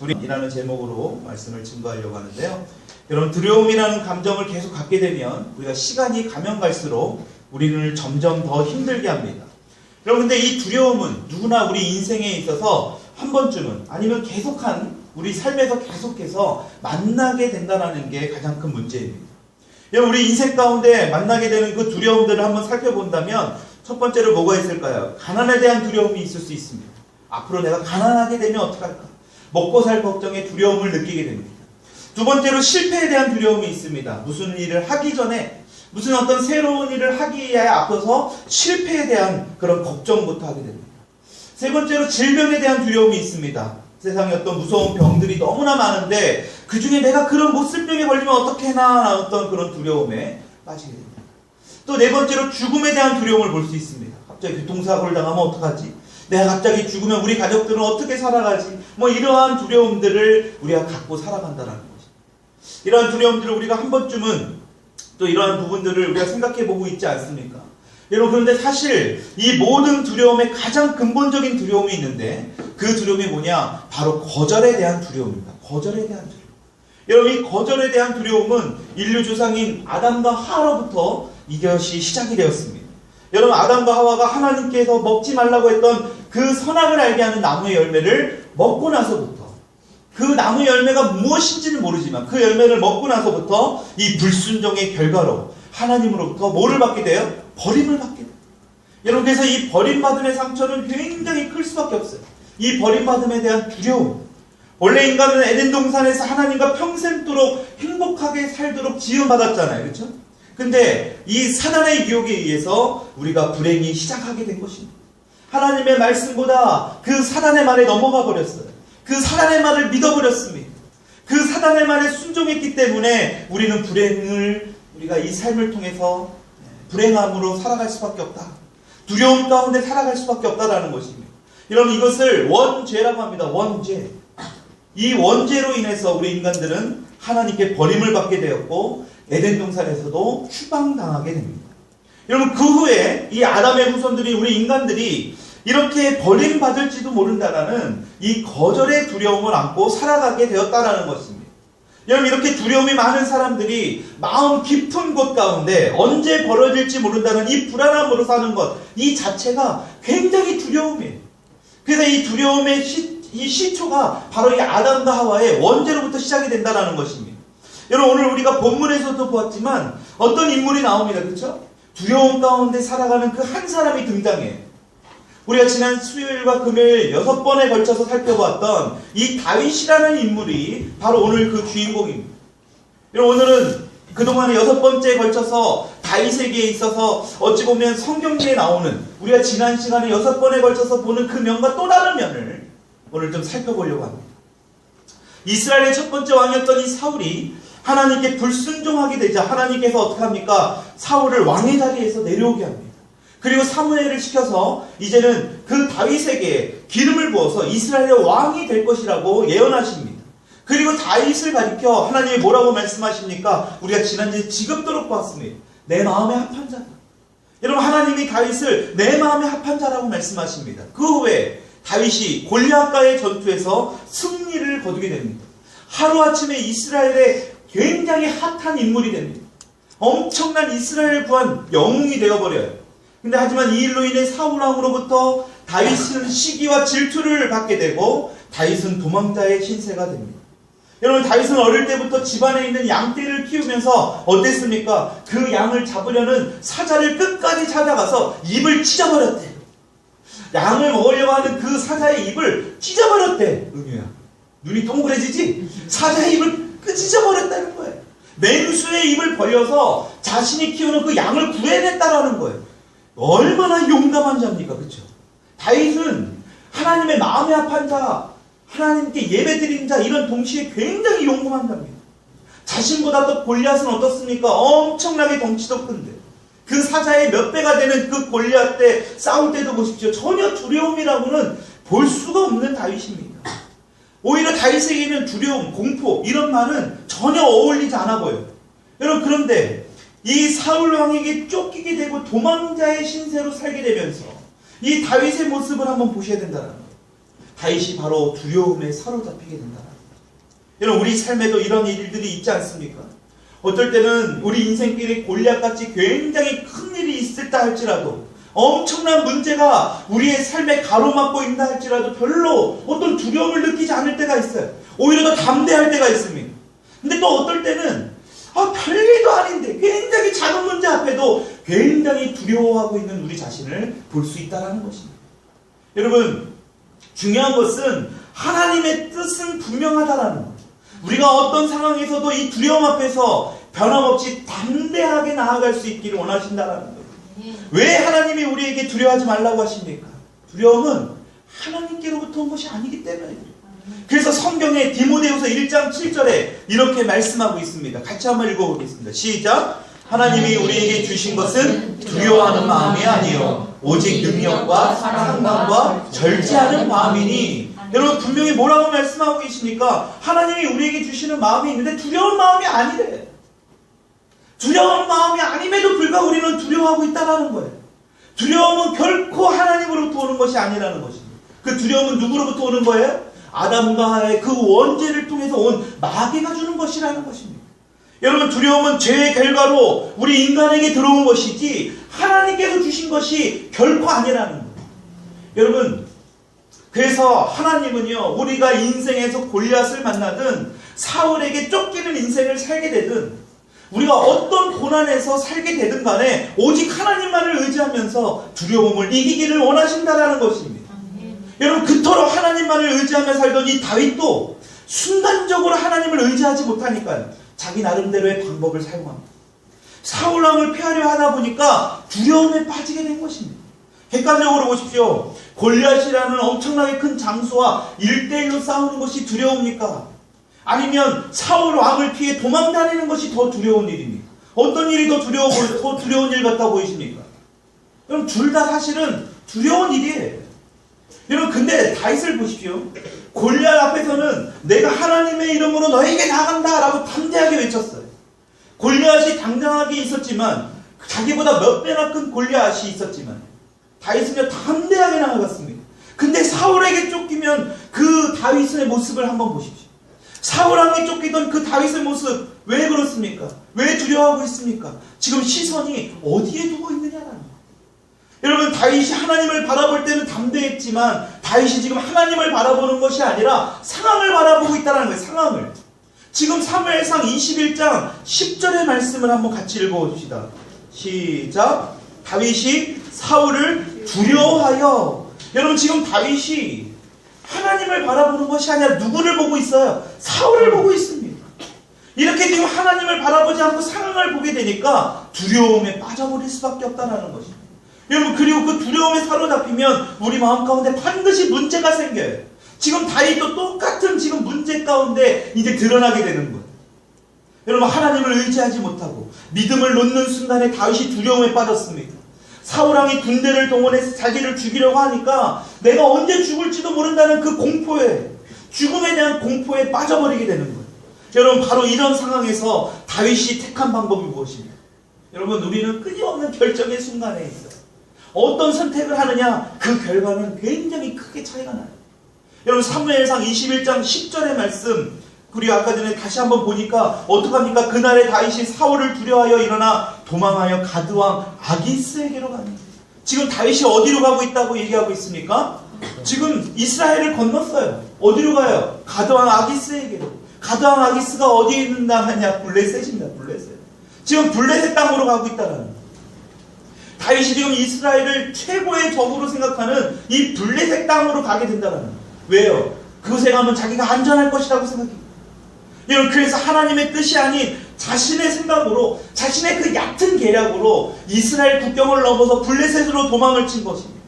우리라는 제목으로 말씀을 증거하려고 하는데요. 여러분, 두려움이라는 감정을 계속 갖게 되면 우리가 시간이 가면 갈수록 우리를 점점 더 힘들게 합니다. 여러분, 근데 이 두려움은 누구나 우리 인생에 있어서 한 번쯤은 아니면 계속한 우리 삶에서 계속해서 만나게 된다는 게 가장 큰 문제입니다. 여러분, 우리 인생 가운데 만나게 되는 그 두려움들을 한번 살펴본다면 첫 번째로 뭐가 있을까요? 가난에 대한 두려움이 있을 수 있습니다. 앞으로 내가 가난하게 되면 어떡할까? 먹고 살 걱정에 두려움을 느끼게 됩니다. 두 번째로 실패에 대한 두려움이 있습니다. 무슨 일을 하기 전에 무슨 어떤 새로운 일을 하기에 앞서서 실패에 대한 그런 걱정부터 하게 됩니다. 세 번째로 질병에 대한 두려움이 있습니다. 세상에 어떤 무서운 병들이 너무나 많은데 그 중에 내가 그런 못쓸병에 걸리면 어떻게 하나 어떤 그런 두려움에 빠지게 됩니다. 또 네 번째로 죽음에 대한 두려움을 볼 수 있습니다. 갑자기 교통사고를 당하면 어떡하지? 내가 갑자기 죽으면 우리 가족들은 어떻게 살아가지? 이러한 두려움들을 우리가 갖고 살아간다는 것입니다. 이러한 두려움들을 우리가 한 번쯤은 또 이러한 부분들을 우리가 생각해 보고 있지 않습니까? 여러분, 그런데 사실 이 모든 두려움의 가장 근본적인 두려움이 있는데 그 두려움이 뭐냐? 바로 거절에 대한 두려움입니다. 거절에 대한 두려움. 여러분, 이 거절에 대한 두려움은 인류 조상인 아담과 하와로부터 이것이 시작이 되었습니다. 여러분, 아담과 하와가 하나님께서 먹지 말라고 했던 그 선악을 알게 하는 나무의 열매를 먹고 나서부터, 그 나무 열매가 무엇인지는 모르지만 그 열매를 먹고 나서부터 이 불순종의 결과로 하나님으로부터 뭐를 받게 돼요? 버림을 받게 돼요. 여러분, 그래서 이 버림받음의 상처는 굉장히 클 수밖에 없어요. 이 버림받음에 대한 두려움. 원래 인간은 에덴 동산에서 하나님과 평생도록 행복하게 살도록 지음받았잖아요. 그렇죠? 근데 이 사단의 유혹에 의해서 우리가 불행이 시작하게 된 것입니다. 하나님의 말씀보다 그 사단의 말에 넘어가 버렸어요. 그 사단의 말을 믿어버렸습니다. 그 사단의 말에 순종했기 때문에 우리는 불행을, 우리가 이 삶을 통해서 불행함으로 살아갈 수밖에 없다. 두려움 가운데 살아갈 수밖에 없다라는 것입니다. 여러분, 이것을 원죄라고 합니다. 원죄. 이 원죄로 인해서 우리 인간들은 하나님께 버림을 받게 되었고 에덴 동산에서도 추방당하게 됩니다. 여러분, 그 후에 이 아담의 후손들이, 우리 인간들이 이렇게 버림받을지도 모른다라는 이 거절의 두려움을 안고 살아가게 되었다라는 것입니다. 여러분, 이렇게 두려움이 많은 사람들이 마음 깊은 곳 가운데 언제 벌어질지 모른다는 이 불안함으로 사는 것, 이 자체가 굉장히 두려움이에요. 그래서 이 두려움의 이 시초가 바로 이 아담과 하와의 원죄로부터 시작이 된다는 것입니다. 여러분, 오늘 우리가 본문에서도 보았지만 어떤 인물이 나옵니다. 그렇죠? 두려움 가운데 살아가는 그 한 사람이 등장해요. 우리가 지난 수요일과 금요일 6번에 걸쳐서 살펴보았던 이 다윗이라는 인물이 바로 오늘 그 주인공입니다. 여러분, 오늘은 그동안에 6번째에 걸쳐서 다윗에게 있어서 어찌 보면 성경기에 나오는, 우리가 지난 시간에 6번에 걸쳐서 보는 그 면과 또 다른 면을 오늘 좀 살펴보려고 합니다. 이스라엘의 첫 번째 왕이었던 이 사울이 하나님께 불순종하게 되자 하나님께서 어떻게 합니까? 사울을 왕의 자리에서 내려오게 합니다. 그리고 사무엘을 시켜서 이제는 그 다윗에게 기름을 부어서 이스라엘의 왕이 될 것이라고 예언하십니다. 그리고 다윗을 가리켜 하나님이 뭐라고 말씀하십니까? 우리가 지난주에 지겹도록 봤습니다. 내 마음에 합한 자다. 여러분, 하나님이 다윗을 내 마음에 합한 자라고 말씀하십니다. 그 후에 다윗이 골리앗과의 전투에서 승리를 거두게 됩니다. 하루아침에 이스라엘의 굉장히 핫한 인물이 됩니다. 엄청난 이스라엘 구한 영웅이 되어버려요. 근데 하지만 이 일로 인해 사울왕으로부터 다윗은 시기와 질투를 받게 되고 다윗은 도망자의 신세가 됩니다. 여러분, 다윗은 어릴 때부터 집안에 있는 양떼를 키우면서 어땠습니까? 그 양을 잡으려는 사자를 끝까지 찾아가서 입을 찢어버렸대. 양을 먹으려고 하는 그 사자의 입을 찢어버렸대. 은유야, 눈이 동그래지지? 사자의 입을 찢어버렸다는 거예요. 맹수의 입을 벌려서 자신이 키우는 그 양을 구해냈다라는 거예요. 얼마나 용감한 자입니까? 그렇죠? 다윗은 하나님의 마음에 합한 자, 하나님께 예배드린 자, 이런 동시에 굉장히 용감한 자입니다. 자신보다 또 골리앗은 어떻습니까? 엄청나게 덩치도 큰데 그 사자의 몇 배가 되는 그 골리앗 때 싸울 때도 보십시오. 전혀 두려움이라고는 볼 수가 없는 다윗입니다. 오히려 다윗에게는 두려움, 공포, 이런 말은 전혀 어울리지 않아 보여요. 여러분, 그런데 이 사울 왕에게 쫓기게 되고 도망자의 신세로 살게 되면서 이 다윗의 모습을 한번 보셔야 된다는 거예요. 다윗이 바로 두려움에 사로잡히게 된다. 여러분, 우리 삶에도 이런 일들이 있지 않습니까? 어떨 때는 우리 인생길에 골리앗같이 굉장히 큰 일이 있을다 할지라도, 엄청난 문제가 우리의 삶에 가로막고 있다 할지라도 별로 어떤 두려움을 느끼지 않을 때가 있어요. 오히려 더 담대할 때가 있습니다. 근데 또 어떨 때는 별일도 아닌데 굉장히 작은 문제 앞에도 굉장히 두려워하고 있는 우리 자신을 볼 수 있다는 것입니다. 여러분, 중요한 것은 하나님의 뜻은 분명하다라는 것. 우리가 어떤 상황에서도 이 두려움 앞에서 변함없이 담대하게 나아갈 수 있기를 원하신다라는 것. 왜 하나님이 우리에게 두려워하지 말라고 하십니까? 두려움은 하나님께로부터 온 것이 아니기 때문이에요. 그래서 성경에 디모데후서 1장 7절에 이렇게 말씀하고 있습니다. 같이 한번 읽어보겠습니다. 시작! 하나님이 우리에게 주신 것은 두려워하는 마음이 아니요 오직 능력과 상관과 절제하는 마음이니. 여러분, 분명히 뭐라고 말씀하고 계십니까? 하나님이 우리에게 주시는 마음이 있는데 두려운 마음이 아니래. 두려운 마음이 아님에도 불구하고 우리는 두려워하고 있다는 거예요. 두려움은 결코 하나님으로부터 오는 것이 아니라는 것입니다. 그 두려움은 누구로부터 오는 거예요? 아담과 하와의 그 원죄를 통해서 온 마귀가 주는 것이라는 것입니다. 여러분, 두려움은 죄의 결과로 우리 인간에게 들어온 것이지 하나님께서 주신 것이 결코 아니라는 거예요. 여러분, 그래서 하나님은요, 우리가 인생에서 골리앗을 만나든 사울에게 쫓기는 인생을 살게 되든 우리가 어떤 고난에서 살게 되든 간에 오직 하나님만을 의지하면서 두려움을 이기기를 원하신다라는 것입니다. 여러분, 그토록 하나님만을 의지하며 살던 이 다윗도 순간적으로 하나님을 의지하지 못하니까요, 자기 나름대로의 방법을 사용합니다. 사울왕을 피하려 하다 보니까 두려움에 빠지게 된 것입니다. 객관적으로 보십시오. 골리앗이라는 엄청나게 큰 장수와 1대1로 싸우는 것이 두려웁니까? 아니면 사울 왕을 피해 도망다니는 것이 더 두려운 일입니까? 어떤 일이 더 두려운 일 같아 보이십니까? 그럼 둘 다 사실은 두려운 일이에요. 여러분, 근데 다윗을 보십시오. 골리앗 앞에서는 내가 하나님의 이름으로 너에게 나간다 라고 담대하게 외쳤어요. 골리앗이 당당하게 있었지만, 자기보다 몇 배나 큰 골리앗이 있었지만 다윗은요, 담대하게 나아갔습니다. 근데 사울에게 쫓기면 그 다윗의 모습을 한번 보십시오. 사울왕에 쫓기던 그 다윗의 모습, 왜 그렇습니까? 왜 두려워하고 있습니까? 지금 시선이 어디에 두고 있느냐라는 거예요. 여러분, 다윗이 하나님을 바라볼 때는 담대했지만 다윗이 지금 하나님을 바라보는 것이 아니라 상황을 바라보고 있다는 거예요. 상황을. 지금 사무엘상 21장 10절의 말씀을 한번 같이 읽어봅시다. 시작! 다윗이 사울을 두려워하여. 여러분, 지금 다윗이 하나님을 바라보는 것이 아니라 누구를 보고 있어요? 사울을 보고 있습니다. 이렇게 지금 하나님을 바라보지 않고 상황을 보게 되니까 두려움에 빠져버릴 수밖에 없다는 것입니다. 여러분, 그리고 그 두려움에 사로잡히면 우리 마음 가운데 반드시 문제가 생겨요. 지금 다윗도 똑같은 지금 문제 가운데 이제 드러나게 되는 거예요. 여러분, 하나님을 의지하지 못하고 믿음을 놓는 순간에 다윗이 두려움에 빠졌습니다. 사울왕이 군대를 동원해서 자기를 죽이려고 하니까 내가 언제 죽을지도 모른다는 그 공포에, 죽음에 대한 공포에 빠져버리게 되는 거예요. 여러분, 바로 이런 상황에서 다윗이 택한 방법이 무엇입니까? 여러분, 우리는 끊임없는 결정의 순간에 있어요. 어떤 선택을 하느냐, 그 결과는 굉장히 크게 차이가 나요. 여러분, 사무엘상 21장 10절의 말씀, 그리고 아까 전에 다시 한번 보니까 어떡합니까? 그날에 다윗이 사울을 두려워하여 일어나 도망하여 가드왕 아기스에게로 갑니다. 지금 다윗이 어디로 가고 있다고 얘기하고 있습니까? 지금 이스라엘을 건넜어요. 어디로 가요? 가드왕 아기스에게로. 가드왕 아기스가 어디에 있는 나라냐? 블레셋입니다. 블레셋. 지금 블레셋 땅으로 가고 있다는 거예요. 다윗이 지금 이스라엘을 최고의 적으로 생각하는 이 블레셋 땅으로 가게 된다는 거예요. 왜요? 그곳에 가면 자기가 안전할 것이라고 생각해요. 여러분, 그래서 하나님의 뜻이 아닌 자신의 생각으로, 자신의 그 얕은 계략으로 이스라엘 국경을 넘어서 블레셋으로 도망을 친 것입니다.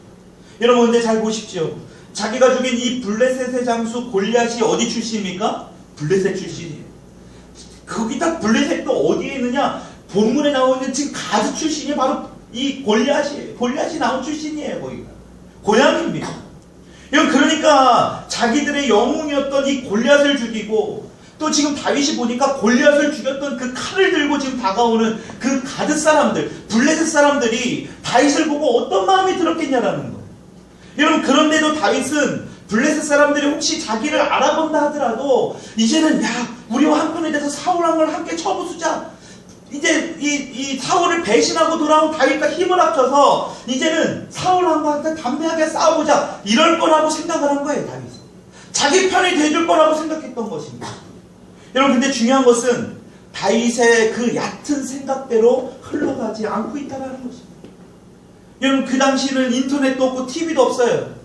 여러분, 근데 잘 보십시오. 자기가 죽인 이 블레셋의 장수 골리앗이 어디 출신입니까? 블레셋 출신이에요. 거기다 블레셋도 어디에 있느냐? 본문에 나오는 지금 가드 출신이 바로 이 골리앗이에요. 골리앗이 나온 출신이에요. 거기가 고향입니다. 여러분, 그러니까 자기들의 영웅이었던 이 골리앗을 죽이고, 또 지금 다윗이 보니까 골리앗을 죽였던 그 칼을 들고 지금 다가오는 그 가드 사람들, 블레셋 사람들이 다윗을 보고 어떤 마음이 들었겠냐라는 거예요. 여러분, 그런데도 다윗은 블레셋 사람들이 혹시 자기를 알아본다 하더라도 이제는 우리와 한편에 대해서 사울왕을 함께 쳐부수자. 이제 이 사울을 배신하고 돌아온 다윗과 힘을 합쳐서 이제는 사울왕과 담대하게 싸워보자. 이럴 거라고 생각을 한 거예요, 다윗은. 자기 편이 돼줄 거라고 생각했던 것입니다. 여러분, 근데 중요한 것은 다윗의 그 얕은 생각대로 흘러가지 않고 있다는 것입니다. 여러분, 그 당시는 인터넷도 없고 TV도 없어요.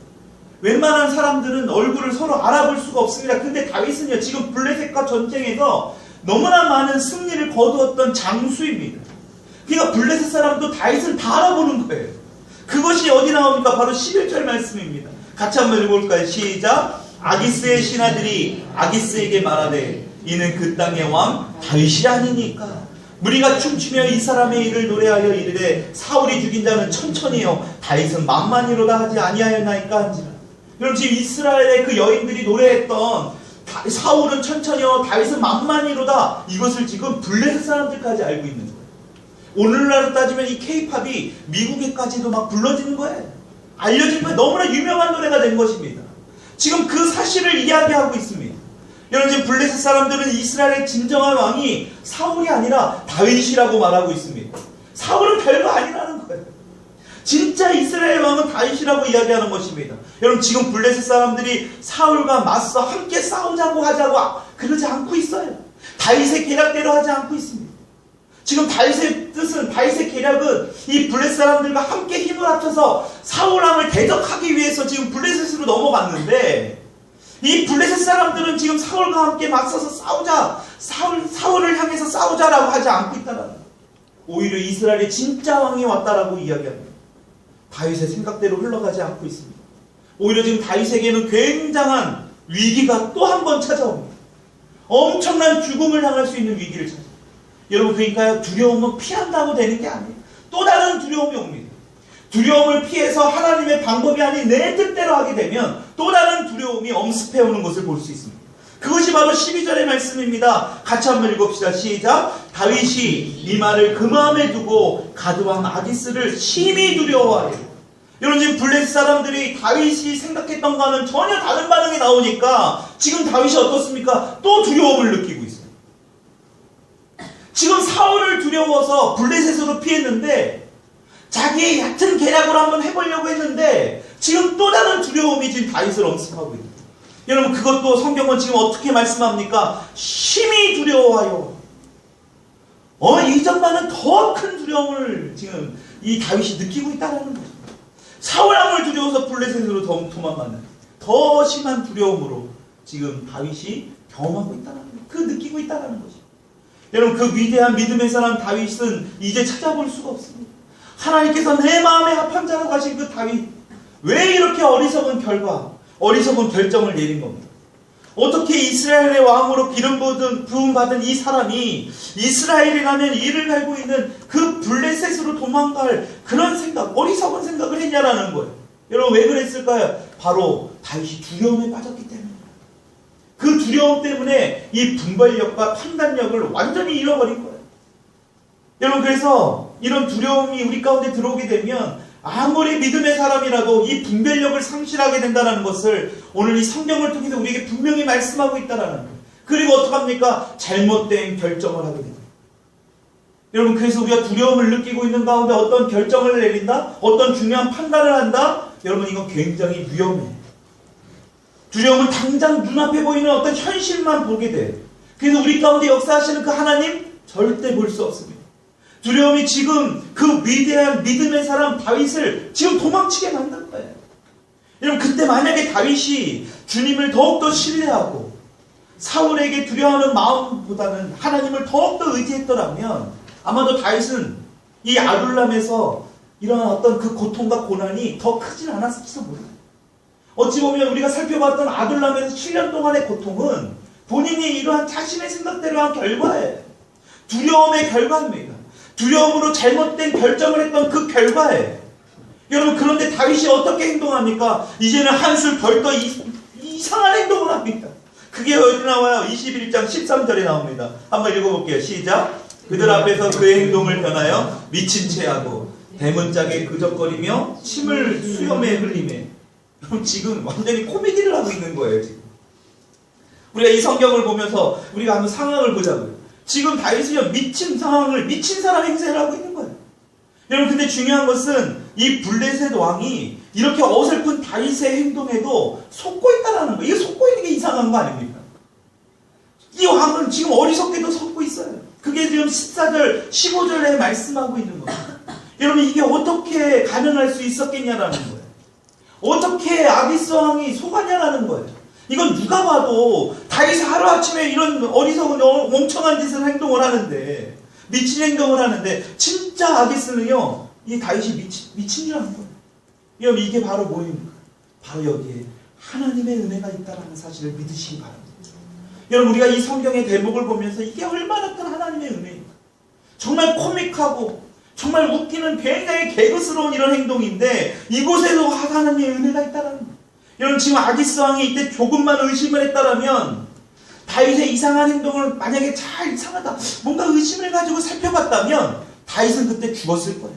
웬만한 사람들은 얼굴을 서로 알아볼 수가 없습니다. 근데 다윗은요, 지금 블레셋과 전쟁에서 너무나 많은 승리를 거두었던 장수입니다. 그러니까 블레셋 사람도 다윗을 다 알아보는 거예요. 그것이 어디 나옵니까? 바로 11절 말씀입니다. 같이 한번 읽어볼까요? 시작. 아기스의 신하들이 아기스에게 말하되 이는 그 땅의 왕 다윗이 아니니까. 무리가 춤추며 이 사람의 일을 노래하여 이르되 사울이 죽인 자는 천천히요 다윗은 만만히로다 하지 아니하였나이까 한지라. 여러분, 지금 이스라엘의 그 여인들이 노래했던 사울은 천천히요 다윗은 만만히로다, 이것을 지금 블레셋 사람들까지 알고 있는 거예요. 오늘날로 따지면 이 케이팝이 미국에까지도 막 불러지는 거예요. 알려진 거예요. 너무나 유명한 노래가 된 것입니다. 지금 그 사실을 이야기하고 있습니다. 여러분, 지금 블레셋 사람들은 이스라엘의 진정한 왕이 사울이 아니라 다윗이라고 말하고 있습니다. 사울은 별거 아니라는 거예요. 진짜 이스라엘 왕은 다윗이라고 이야기하는 것입니다. 여러분, 지금 블레셋 사람들이 사울과 맞서 함께 싸우자고 하자고 그러지 않고 있어요. 다윗의 계략대로 하지 않고 있습니다. 지금 다윗의 뜻은, 다윗의 계략은 이 블레셋 사람들과 함께 힘을 합쳐서 사울 왕을 대적하기 위해서 지금 블레셋으로 넘어갔는데, 이 블레셋 사람들은 지금 사울과 함께 맞서서 싸우자, 사울을 향해서 싸우자라고 하지 않고 있다는 거예요. 오히려 이스라엘의 진짜 왕이 왔다라고 이야기합니다. 다윗의 생각대로 흘러가지 않고 있습니다. 오히려 지금 다윗에게는 굉장한 위기가 또 한 번 찾아옵니다. 엄청난 죽음을 당할 수 있는 위기를 찾아옵니다. 여러분, 그러니까 두려움은 피한다고 되는 게 아니에요. 또 다른 두려움이 옵니다. 두려움을 피해서 하나님의 방법이 아닌 내 뜻대로 하게 되면 또 다른 두려움이 엄습해오는 것을 볼 수 있습니다. 그것이 바로 12절의 말씀입니다. 같이 한번 읽읍시다. 시작. 다윗이 이 말을 그 마음에 두고 가드왕 아기스를 심히 두려워하여. 여러분, 지금 블레셋 사람들이 다윗이 생각했던 거는 전혀 다른 반응이 나오니까 지금 다윗이 어떻습니까? 또 두려움을 느끼고 있어요. 지금 사울을 두려워서 블레셋으로 피했는데, 자기의 얕은 계략으로 한번 해보려고 했는데 지금 또 다른 두려움이 지금 다윗을 엄습하고 있습니다. 여러분, 그것도 성경은 지금 어떻게 말씀합니까? 심히 두려워하여. 이전과는 더 큰 두려움을 지금 이 다윗이 느끼고 있다는 것입니다. 사울왕을 두려워서 블레셋으로 도망가는 더 심한 두려움으로 지금 다윗이 경험하고 있다는 거예요. 느끼고 있다는 것입니다. 여러분, 그 위대한 믿음의 사람 다윗은 이제 찾아볼 수가 없습니다. 하나님께서 내 마음에 합한 자로 가신 그 다윗, 왜 이렇게 어리석은 결정을 내린 겁니다. 어떻게 이스라엘의 왕으로 기름 부음 받은 이 사람이 이스라엘에 가면 이를 갈고 있는 그 블레셋으로 도망갈 그런 생각, 어리석은 생각을 했냐라는 거예요. 여러분, 왜 그랬을까요? 바로 다윗이 두려움에 빠졌기 때문에. 그 두려움 때문에 이 분별력과 판단력을 완전히 잃어버린 거예요. 여러분, 그래서 이런 두려움이 우리 가운데 들어오게 되면 아무리 믿음의 사람이라도 이 분별력을 상실하게 된다는 것을 오늘 이 성경을 통해서 우리에게 분명히 말씀하고 있다는 거예요. 그리고 어떡합니까? 잘못된 결정을 하게 됩니다. 여러분, 그래서 우리가 두려움을 느끼고 있는 가운데 어떤 결정을 내린다? 어떤 중요한 판단을 한다? 여러분, 이건 굉장히 위험해요. 두려움은 당장 눈앞에 보이는 어떤 현실만 보게 돼요. 그래서 우리 가운데 역사하시는 그 하나님 절대 볼 수 없습니다. 두려움이 지금 그 위대한 믿음의 사람 다윗을 지금 도망치게 만든 거예요. 여러분, 그때 만약에 다윗이 주님을 더욱더 신뢰하고 사울에게 두려워하는 마음보다는 하나님을 더욱더 의지했더라면 아마도 다윗은 이 아둘람에서 일어난 어떤 그 고통과 고난이 더 크진 않았을지도 모릅니다. 어찌 보면 우리가 살펴봤던 아둘람에서 7년 동안의 고통은 본인이 이러한 자신의 생각대로 한 결과예요. 두려움의 결과입니다. 두려움으로 잘못된 결정을 했던 그 결과예요. 여러분, 그런데 다윗이 어떻게 행동합니까? 이제는 한술 벌떠 이상한 행동을 합니다. 그게 어디 나와요? 21장 13절에 나옵니다. 한번 읽어볼게요. 시작. 그들 앞에서 그의 행동을 변하여 미친 채 하고 대문짝에 그적거리며 침을 수염에 흘리매. 그럼 지금 완전히 코미디를 하고 있는 거예요, 지금. 우리가 이 성경을 보면서 우리가 한번 상황을 보자고요. 지금 다윗이 미친 상황을 미친 사람 행세를 하고 있는 거예요. 여러분, 근데 중요한 것은 이 블레셋 왕이 이렇게 어설픈 다윗의 행동에도 속고 있다라는 거예요. 이게 속고 있는 게 이상한 거 아닙니까? 이 왕은 지금 어리석게도 속고 있어요. 그게 지금 14절, 15절에 말씀하고 있는 거예요. 여러분, 이게 어떻게 가능할 수 있었겠냐라는 거예요. 어떻게 아기스 왕이 속았냐라는 거예요. 이건 누가 봐도 다윗이 하루아침에 이런 어리석은 멍청한 짓을 행동을 하는데, 미친 행동을 하는데, 진짜 아기스는요, 이 다윗이 미친 줄 아는 거예요. 여러분, 이게 바로 뭐입니까? 바로 여기에 하나님의 은혜가 있다는 사실을 믿으시기 바랍니다. 여러분, 우리가 이 성경의 대목을 보면서 이게 얼마나 큰 하나님의 은혜입니까? 정말 코믹하고 정말 웃기는 굉장히 개그스러운 이런 행동인데 이곳에도 하나님의 은혜가 있다는 거예요. 여러분, 지금 아기스 왕이 이때 조금만 의심을 했다라면, 다윗의 이상한 행동을 만약에 잘 이상하다, 뭔가 의심을 가지고 살펴봤다면 다윗은 그때 죽었을 거예요.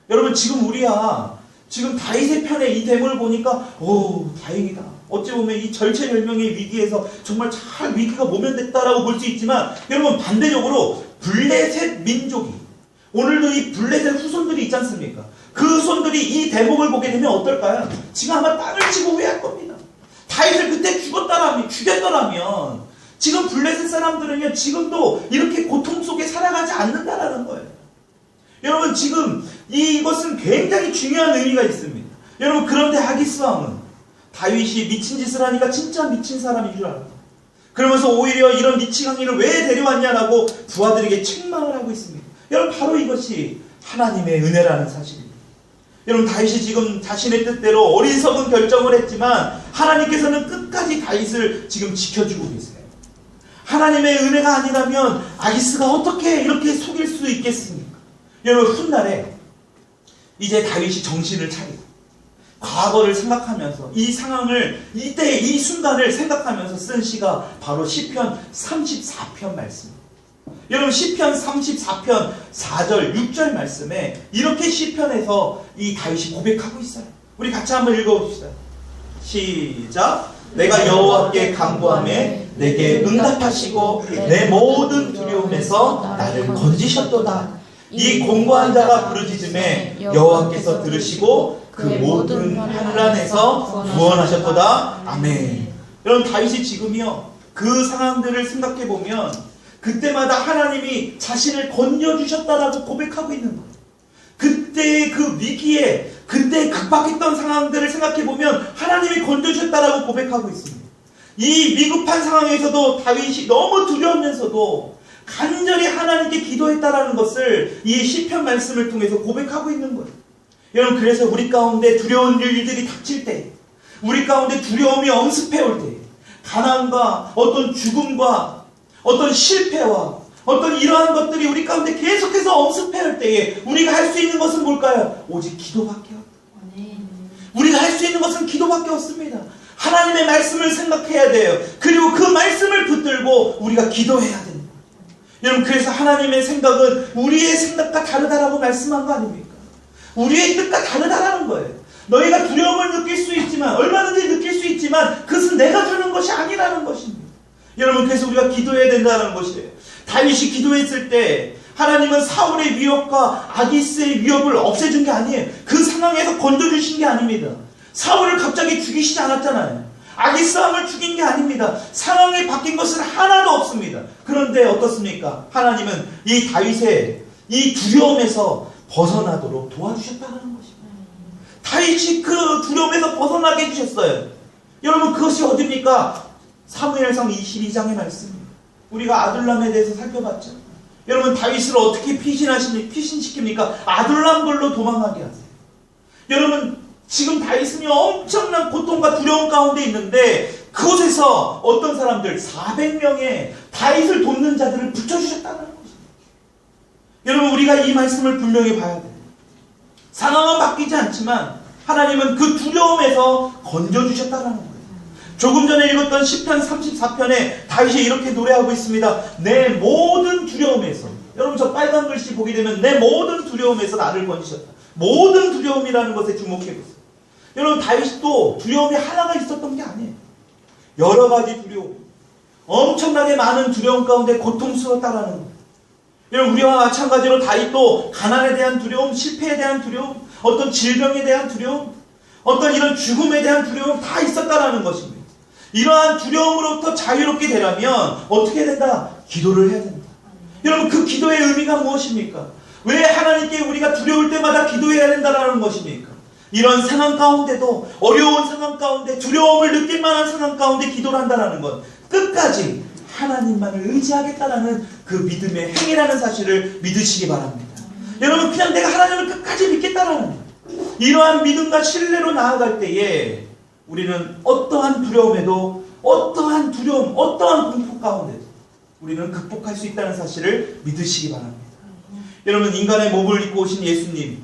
여러분, 지금 우리야 지금 다윗의 편에 이 대목을 보니까 오, 다행이다. 어찌 보면 이 절체절명의 위기에서 정말 잘 위기가 모면됐다라고 볼 수 있지만, 여러분, 반대적으로 블레셋 민족이, 오늘도 이 블레셋 후손들이 있지 않습니까? 그 후손들이 이 대목을 보게 되면 어떨까요? 지금 아마 땅을 치고 후회할 겁니다. 다윗을 그때 죽였더라면 지금 블레셋 사람들은요, 지금도 이렇게 고통 속에 살아가지 않는다라는 거예요. 여러분, 지금 이것은 굉장히 중요한 의미가 있습니다. 여러분, 그런데 아기스 왕은 다윗이 미친 짓을 하니까 진짜 미친 사람인 줄 알아요. 그러면서 오히려 이런 미친 강인을 왜 데려왔냐라고 부하들에게 책망을 하고 있습니다. 여러분, 바로 이것이 하나님의 은혜라는 사실입니다. 여러분, 다윗이 지금 자신의 뜻대로 어리석은 결정을 했지만 하나님께서는 끝까지 다윗을 지금 지켜주고 계세요. 하나님의 은혜가 아니라면 아기스가 어떻게 이렇게 속일 수 있겠습니까? 여러분, 훗날에 이제 다윗이 정신을 차리고 과거를 생각하면서 이 상황을, 이때 이 순간을 생각하면서 쓴 시가 바로 시편 34편 말씀입니다. 여러분, 시편 34편 4절 6절 말씀에 이렇게 시편에서 이 다윗이 고백하고 있어요. 우리 같이 한번 읽어봅시다. 시작. 내가 여호와께 간구하매 내게 응답하시고 내 모든 두려움에서 나를 건지셨도다. 이 공고한 자가 부르짖음에 여호와께서 들으시고 그 모든 환난에서 구원하셨도다. 아멘. 여러분, 다윗이 지금요, 그 상황들을 생각해보면 그때마다 하나님이 자신을 건져주셨다라고 고백하고 있는 거예요. 그때의 그 위기에, 그때 각박했던 상황들을 생각해보면 하나님이 건져주셨다라고 고백하고 있습니다. 이 위급한 상황에서도 다윗이 너무 두려우면서도 간절히 하나님께 기도했다라는 것을 이 시편 말씀을 통해서 고백하고 있는 거예요. 여러분, 그래서 우리 가운데 두려운 일들이 닥칠 때, 우리 가운데 두려움이 엄습해올 때, 가난과 어떤 죽음과 어떤 실패와 어떤 이러한 것들이 우리 가운데 계속해서 엄습해올 때에 우리가 할 수 있는 것은 뭘까요? 오직 기도밖에 없습니다. 우리가 할 수 있는 것은 기도밖에 없습니다. 하나님의 말씀을 생각해야 돼요. 그리고 그 말씀을 붙들고 우리가 기도해야 됩니다. 여러분, 그래서 하나님의 생각은 우리의 생각과 다르다라고 말씀한 거 아닙니까? 우리의 뜻과 다르다라는 거예요. 너희가 두려움을 느낄 수 있지만, 얼마든지 느낄 수 있지만 그것은 내가 주는 것이 아니라는 것입니다. 여러분, 그래서 우리가 기도해야 된다는 것이에요. 다윗이 기도했을 때 하나님은 사울의 위협과 아기스의 위협을 없애준 게 아니에요. 그 상황에서 건져주신 게 아닙니다. 사울을 갑자기 죽이시지 않았잖아요. 아기스 왕을 죽인 게 아닙니다. 상황이 바뀐 것은 하나도 없습니다. 그런데 어떻습니까? 하나님은 이 다윗의 이 두려움에서 벗어나도록 도와주셨다는 것입니다. 다윗이 그 두려움에서 벗어나게 해주셨어요. 여러분, 그것이 어디입니까? 사무엘상 22장의 말씀입니다. 우리가 아둘람에 대해서 살펴봤죠. 여러분, 다윗을 어떻게 피신시킵니까? 아둘람굴로 도망가게 하세요. 여러분, 지금 다윗은요, 엄청난 고통과 두려움 가운데 있는데 그곳에서 어떤 사람들 400명의 다윗을 돕는 자들을 붙여주셨다는 것입니다. 여러분, 우리가 이 말씀을 분명히 봐야 돼요. 상황은 바뀌지 않지만 하나님은 그 두려움에서 건져주셨다는 거예요. 조금 전에 읽었던 시편 34편에 다윗이 이렇게 노래하고 있습니다. 내 모든 두려움에서, 여러분, 저 빨간 글씨 보게 되면 내 모든 두려움에서 나를 건지셨다. 모든 두려움이라는 것에 주목해보세요. 여러분, 다윗도 두려움이 하나가 있었던 게 아니에요. 여러 가지 두려움, 엄청나게 많은 두려움 가운데 고통스러웠다라는 거예요. 여러분, 우리와 마찬가지로 다윗도 가난에 대한 두려움, 실패에 대한 두려움, 어떤 질병에 대한 두려움, 어떤 이런 죽음에 대한 두려움 다 있었다라는 것입니다. 이러한 두려움으로부터 자유롭게 되려면 어떻게 된다? 기도를 해야 된다. 여러분, 그 기도의 의미가 무엇입니까? 왜 하나님께 우리가 두려울 때마다 기도해야 된다는 것입니까? 이런 상황 가운데도, 어려운 상황 가운데, 두려움을 느낄 만한 상황 가운데 기도를 한다는 것, 끝까지 하나님만을 의지하겠다라는 그 믿음의 행위라는 사실을 믿으시기 바랍니다. 여러분, 그냥 내가 하나님을 끝까지 믿겠다라는 것, 이러한 믿음과 신뢰로 나아갈 때에 우리는 어떠한 두려움에도, 어떠한 두려움, 어떠한 공포 가운데도 우리는 극복할 수 있다는 사실을 믿으시기 바랍니다. 여러분, 인간의 몸을 입고 오신 예수님,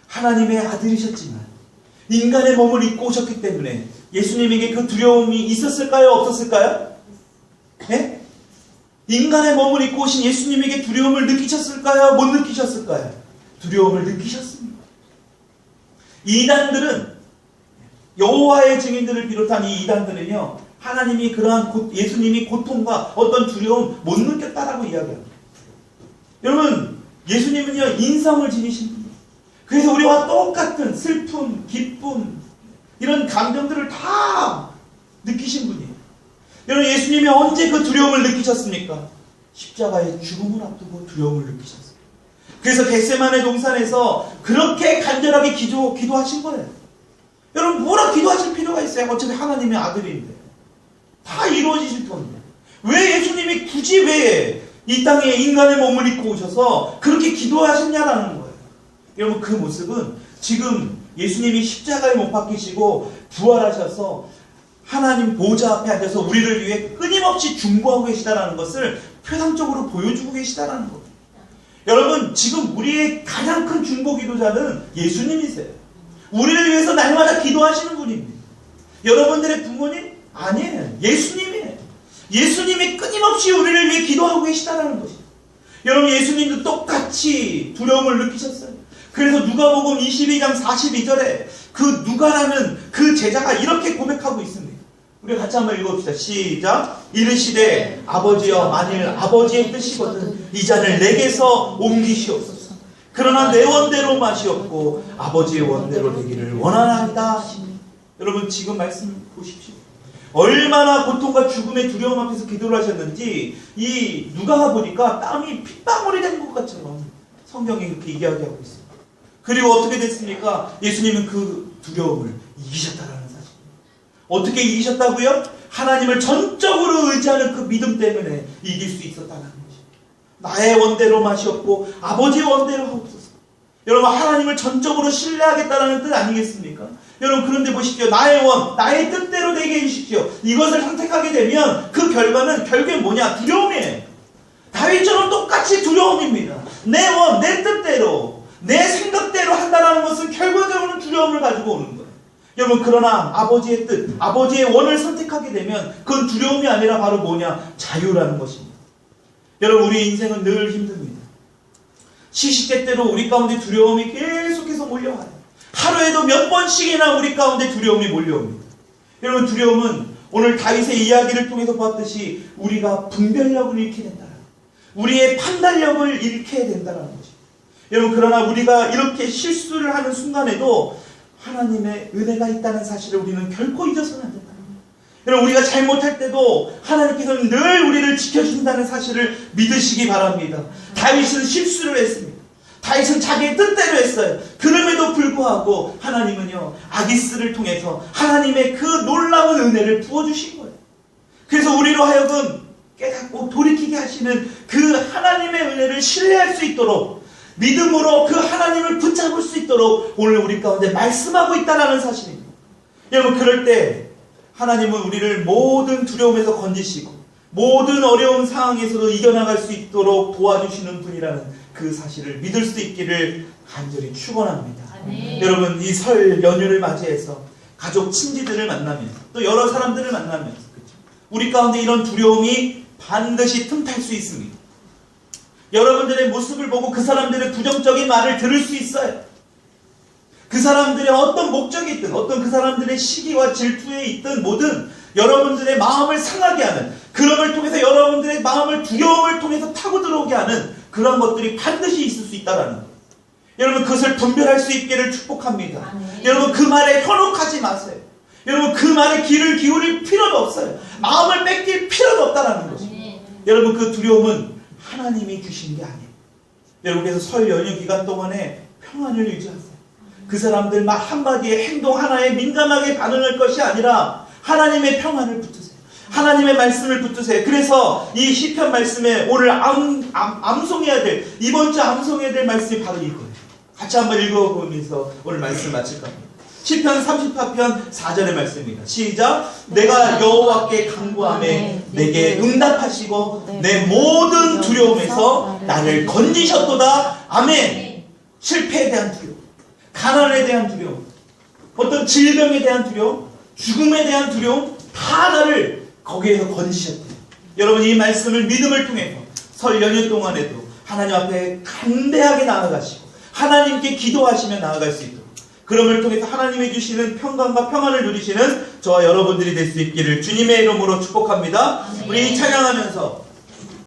하나님의 아들이셨지만 인간의 몸을 입고 오셨기 때문에 예수님에게 그 두려움이 있었을까요? 없었을까요? 네? 인간의 몸을 입고 오신 예수님에게 두려움을 느끼셨을까요? 못 느끼셨을까요? 두려움을 느끼셨습니다. 이단들은, 여호와의 증인들을 비롯한 이 이단들은요, 하나님이 그러한 예수님이 고통과 어떤 두려움 못 느꼈다라고 이야기합니다. 여러분, 예수님은요, 인성을 지니신 분이에요. 그래서 우리와 똑같은 슬픔, 기쁨, 이런 감정들을 다 느끼신 분이에요. 여러분, 예수님이 언제 그 두려움을 느끼셨습니까? 십자가의 죽음을 앞두고 두려움을 느끼셨어요. 그래서 겟세마네 동산에서 그렇게 간절하게 기도하신 거예요. 여러분, 뭐라 기도하실 필요가 있어요? 어차피 하나님의 아들인데. 다 이루어지실 건데. 왜 예수님이 굳이 왜 이 땅에 인간의 몸을 입고 오셔서 그렇게 기도하셨냐라는 거예요. 여러분, 그 모습은 지금 예수님이 십자가에 못 박히시고 부활하셔서 하나님 보좌 앞에 앉아서 우리를 위해 끊임없이 중보하고 계시다라는 것을 표상적으로 보여주고 계시다라는 거예요. 여러분, 지금 우리의 가장 큰 중보 기도자는 예수님이세요. 우리를 위해서 날마다 기도하시는 분입니다. 여러분들의 부모님? 아니에요. 예수님이에요. 예수님이 끊임없이 우리를 위해 기도하고 계시다는 것이죠. 여러분, 예수님도 똑같이 두려움을 느끼셨어요. 그래서 누가복음 22장 42절에 그 누가라는 그 제자가 이렇게 고백하고 있습니다. 우리 같이 한번 읽어봅시다. 시작. 이르시되 아버지여, 만일 아버지의 뜻이거든 이 잔을 내게서 옮기시옵소서. 그러나 내 원대로 마시옵고 아버지의 원대로 되기를 원하나이다. 여러분, 지금 말씀 보십시오. 얼마나 고통과 죽음의 두려움 앞에서 기도를 하셨는지 이 누가가 보니까 땀이 핏방울이 된 것 것처럼 성경이 그렇게 이야기하고 있습니다. 그리고 어떻게 됐습니까? 예수님은 그 두려움을 이기셨다는 사실. 어떻게 이기셨다고요? 하나님을 전적으로 의지하는 그 믿음 때문에 이길 수 있었다는 것입니다. 나의 원대로 마시옵고 아버지의 원대로 하옵소서. 여러분, 하나님을 전적으로 신뢰하겠다는 뜻 아니겠습니까? 여러분, 그런데 보십시오. 나의 원, 나의 뜻대로 되게 해주십시오. 이것을 선택하게 되면 그 결과는 결국에 뭐냐? 두려움이에요. 다윗처럼 똑같이 두려움입니다. 내 원, 내 뜻대로, 내 생각대로 한다는 것은 결과적으로는 두려움을 가지고 오는 거예요. 여러분, 그러나 아버지의 뜻, 아버지의 원을 선택하게 되면 그건 두려움이 아니라 바로 뭐냐? 자유라는 것입니다. 여러분, 우리 인생은 늘 힘듭니다. 시시때때로 우리 가운데 두려움이 계속해서 몰려와요. 하루에도 몇 번씩이나 우리 가운데 두려움이 몰려옵니다. 여러분, 두려움은 오늘 다윗의 이야기를 통해서 보았듯이 우리가 분별력을 잃게 된다. 우리의 판단력을 잃게 된다는 것입니다. 여러분, 그러나 우리가 이렇게 실수를 하는 순간에도 하나님의 은혜가 있다는 사실을 우리는 결코 잊어서는 안 된다. 여러분, 우리가 잘못할 때도 하나님께서는 늘 우리를 지켜주신다는 사실을 믿으시기 바랍니다. 다윗은 실수를 했습니다. 다윗은 자기의 뜻대로 했어요. 그럼에도 불구하고 하나님은요, 아기스를 통해서 하나님의 그 놀라운 은혜를 부어주신 거예요. 그래서 우리로 하여금 깨닫고 돌이키게 하시는 그 하나님의 은혜를 신뢰할 수 있도록, 믿음으로 그 하나님을 붙잡을 수 있도록 오늘 우리 가운데 말씀하고 있다는 사실입니다. 여러분, 그럴 때 하나님은 우리를 모든 두려움에서 건지시고 모든 어려운 상황에서도 이겨나갈 수 있도록 도와주시는 분이라는 그 사실을 믿을 수 있기를 간절히 축원합니다. 여러분, 이 설 연휴를 맞이해서 가족 친지들을 만나면서 또 여러 사람들을 만나면서, 그렇죠? 우리 가운데 이런 두려움이 반드시 틈탈 수 있습니다. 여러분들의 모습을 보고 그 사람들의 부정적인 말을 들을 수 있어요. 그 사람들의 어떤 목적이 있든 어떤 그 사람들의 시기와 질투에 있든 뭐든 여러분들의 마음을 상하게 하는, 그럼을 통해서 여러분들의 마음을 두려움을 통해서 타고 들어오게 하는 그런 것들이 반드시 있을 수 있다라는 거예요. 여러분 그것을 분별할 수 있기를 축복합니다. 여러분 그 말에 현혹하지 마세요. 여러분 그 말에 귀를 기울일 필요도 없어요. 마음을 뺏길 필요도 없다라는 것입니다. 여러분 그 두려움은 하나님이 주신 게 아니에요. 여러분 그래서 설 연휴 기간 동안에 평안을 유지하세요. 그 사람들 말 한마디에 행동 하나에 민감하게 반응할 것이 아니라 하나님의 평안을 붙드세요. 하나님의 말씀을 붙드세요. 그래서 이 시편 말씀에 오늘 암송해야 될, 이번 주 암송해야 될 말씀이 바로 이거예요. 같이 한번 읽어보면서 오늘 말씀 마칠까 합니다. 시편 34편 4절의 말씀입니다. 시작. 내가 여호와께 간구하매 내게 응답하시고 내 모든 두려움에서 나를 건지셨도다. 아멘. 실패에 대한 두려움, 가난에 대한 두려움, 어떤 질병에 대한 두려움, 죽음에 대한 두려움, 다 나를 거기에서 건지셨대요. 여러분 이 말씀을 믿음을 통해서 설 연휴 동안에도 하나님 앞에 담대하게 나아가시고 하나님께 기도하시며 나아갈 수 있도록, 그럼을 통해서 하나님이 주시는 평강과 평안을 누리시는 저와 여러분들이 될 수 있기를 주님의 이름으로 축복합니다. 우리 찬양하면서